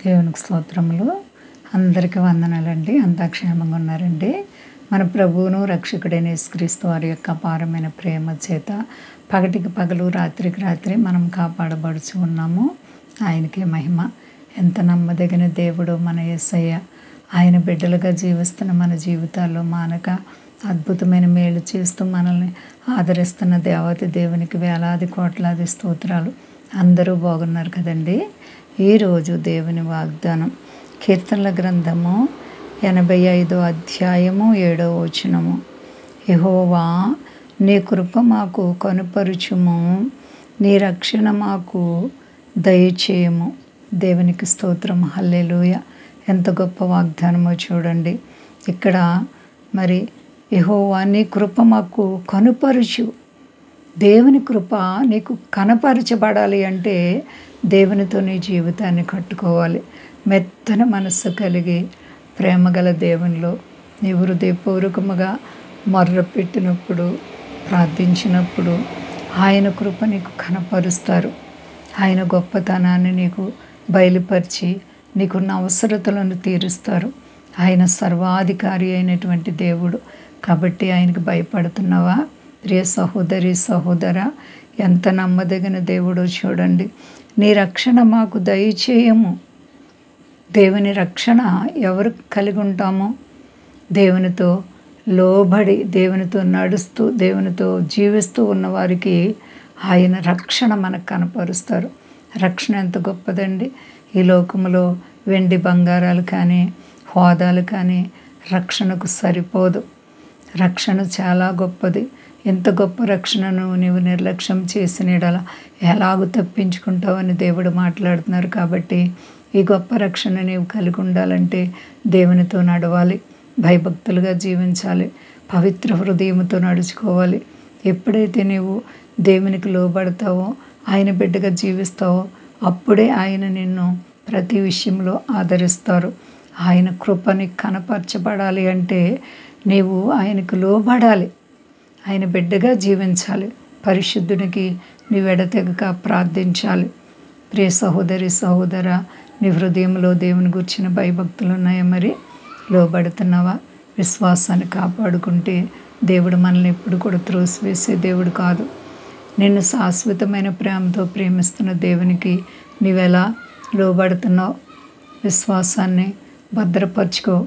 దేవునికి స్తోత్రములు. అందరికీ వందనాలండి. అంతా క్షేమంగా ఉన్నారండి. మన ప్రభువును రక్షకుడైన యేసుక్రీస్తు వారి యొక్క అపారమైన ప్రేమ చేత పగటికి పగలు రాత్రికి రాత్రి మనం కాపాడబడుచు ఉన్నాము. ఆయనకే మహిమ. ఎంత నమ్మదగిన దేవుడు మన యేసయ్య. ఆయన బిడ్డలుగా జీవిస్తున్న మన జీవితాల్లో మానక అద్భుతమైన మేలు చేస్తూ మనల్ని ఆదరిస్తున్న దేవతి దేవునికి వేలాది కోట్లాది స్తోత్రాలు. అందరూ బాగున్నారు కదండి. ఈరోజు దేవుని వాగ్దానం కీర్తనల గ్రంథము 85వ అధ్యాయము 7వ వచనము. యెహోవా నీ కృప మాకు కనుపరుచుము, నీ రక్షణ మాకు దయచేయము. దేవునికి స్తోత్రం. హల్లెలూయా. ఎంత గొప్ప వాగ్దానమో చూడండి. ఇక్కడ మరి యెహోవా నీ కృప మాకు కనుపరుచు. దేవుని కృప నీకు కనపరచబడాలి అంటే దేవునితో నీ జీవితాన్ని కట్టుకోవాలి. మెత్తని మనస్సు కలిగి ప్రేమగల దేవునిలో నీ హృదయపూర్వకముగా మొర్రపెట్టినప్పుడు, ప్రార్థించినప్పుడు ఆయన కృప నీకు కనపరుస్తారు. ఆయన గొప్పతనాన్ని నీకు బయలుపరిచి నీకున్న అవసరతలను తీరుస్తారు. ఆయన సర్వాధికారి అయినటువంటి దేవుడు కాబట్టి ఆయనకు భయపడుతున్నావా? ప్రియ సహోదరి సహోదరా, ఎంత నమ్మదగిన దేవుడో చూడండి. నీ రక్షణ మాకు దయచేయము. దేవుని రక్షణ ఎవరు కలిగి ఉంటామో? దేవునితో లోబడి దేవునితో నడుస్తూ దేవునితో జీవిస్తూ ఉన్నవారికి ఆయన రక్షణ మనకు కనపరుస్తారు. రక్షణ ఎంత గొప్పదండి. ఈ లోకంలో వెండి బంగారాలు కానీ హోదాలు కానీ రక్షణకు సరిపోదు. రక్షణ చాలా గొప్పది. ఎంత గొప్ప రక్షణను నీవు నిర్లక్ష్యం చేసిన యెడల ఎలాగూ తప్పించుకుంటావని దేవుడు మాట్లాడుతున్నారు. కాబట్టి ఈ గొప్ప రక్షణ నీవు కలిగి ఉండాలంటే దేవునితో నడవాలి, భయభక్తులుగా జీవించాలి, పవిత్ర హృదయంతో నడుచుకోవాలి. ఎప్పుడైతే నీవు దేవునికి లోబడతావో, ఆయన బిడ్డగా జీవిస్తావో అప్పుడే ఆయన నిన్ను ప్రతి విషయంలో ఆదరిస్తారు. ఆయన కృపని కనపరచబడాలి అంటే నీవు ఆయనకు లోబడాలి, ఆయన బిడ్డగా జీవించాలి, పరిశుద్ధునికి నీవు ఎడతెగక ప్రార్థించాలి. ప్రియ సహోదరి సహోదరా, నీ హృదయంలో దేవుని గురించిన భయభక్తులు ఉన్నాయా? మరి లోబడుతున్నావా? విశ్వాసాన్ని కాపాడుకుంటే దేవుడు మనల్ని ఎప్పుడు కూడా త్రోసివేసే దేవుడు కాదు. నిన్ను శాశ్వతమైన ప్రేమతో ప్రేమిస్తున్న దేవునికి నీవెలా లోబడుతున్నావు? విశ్వాసాన్ని భద్రపరచుకో.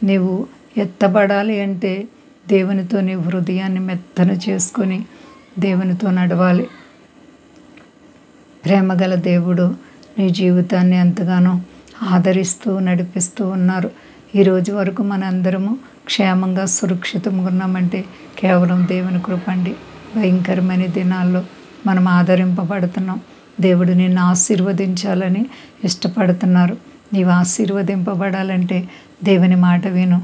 నీవు ఎత్తబడాలి అంటే దేవునితో నీ హృదయాన్ని మెత్తన చేసుకొని దేవునితో నడవాలి. ప్రేమగల దేవుడు నీ జీవితాన్ని ఎంతగానో ఆదరిస్తూ నడిపిస్తూ ఉన్నారు. ఈరోజు వరకు మనందరము క్షేమంగా సురక్షితంగా ఉన్నామంటే కేవలం దేవుని కృప అండి. భయంకరమైన దినాల్లో మనం ఆదరింపబడుతున్నాం. దేవుడు నిన్ను ఆశీర్వదించాలని ఇష్టపడుతున్నారు. నీవు ఆశీర్వదింపబడాలంటే దేవుని మాట విను.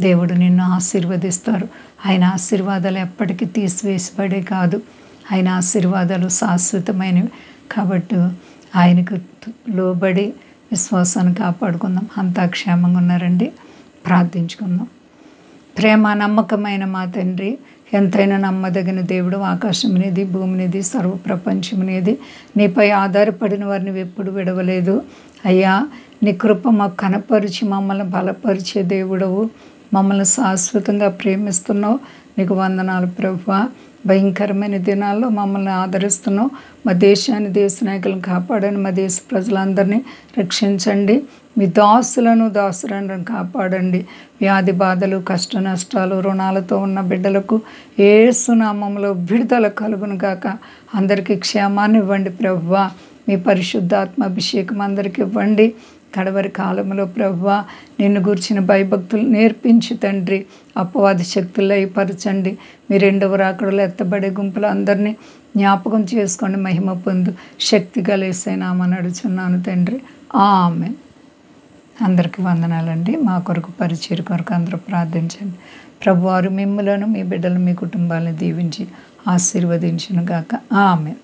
దేవుడు నిన్ను ఆశీర్వదిస్తారు. ఆయన ఆశీర్వాదాలు ఎప్పటికీ తీసివేసిపడే కాదు. ఆయన ఆశీర్వాదాలు శాశ్వతమైనవి. కాబట్టి ఆయనకు లోబడి విశ్వాసాన్ని కాపాడుకుందాం. అంతా క్షేమంగా ఉన్నారండి. ప్రార్థించుకుందాం. ప్రేమ నమ్మకమైన మా తండ్రి, ఎంతైనా నమ్మదగిన దేవుడు, ఆకాశమునిది భూమినిది సర్వప్రపంచమునిది నీపై ఆధారపడిన వారిని ఎప్పుడు విడవలేదు. అయ్యా, నీ కృప మాకు కనపరిచి మమ్మల్ని బలపరిచే దేవుడవు. మమ్మల్ని శాశ్వతంగా ప్రేమిస్తున్నావు. నీకు వందనాలు ప్రభువా. భయంకరమైన దినాల్లో మమ్మల్ని ఆదరిస్తున్నావు. మా దేశాన్ని, దేశ నాయకులను కాపాడండి. మా దేశ ప్రజలందరినీ రక్షించండి. మీ దాసులను కాపాడండి. వ్యాధి బాధలు, కష్ట నష్టాలు, రుణాలతో ఉన్న బిడ్డలకు యేసు నామములో విడుదల కలుగును గాక. అందరికీ క్షేమాన్ని ఇవ్వండి ప్రభువా. మీ పరిశుద్ధాత్మ అభిషేకం అందరికీ ఇవ్వండి. కడవరి కాలంలో ప్రభువా నిన్ను గురించిన భయభక్తులు నేర్పించు తండ్రి. అపవాది శక్తులు లయపరచండి. మీ రెండవ రాకడలో ఎత్తబడే గుంపులు అందరినీ జ్ఞాపకం చేసుకోండి. మహిమ పొందు. శక్తి కలిసేనామని అడుగుచున్నాను తండ్రి. ఆమేన్. అందరికీ వందనాలండి. మా కొరకు పరిచయ కొరకు అందరూ ప్రార్థించండి. ప్రభువారు మిమ్ములను, మీ బిడ్డలు, మీ కుటుంబాలను దీవించి ఆశీర్వదించును గాక. ఆమేన్.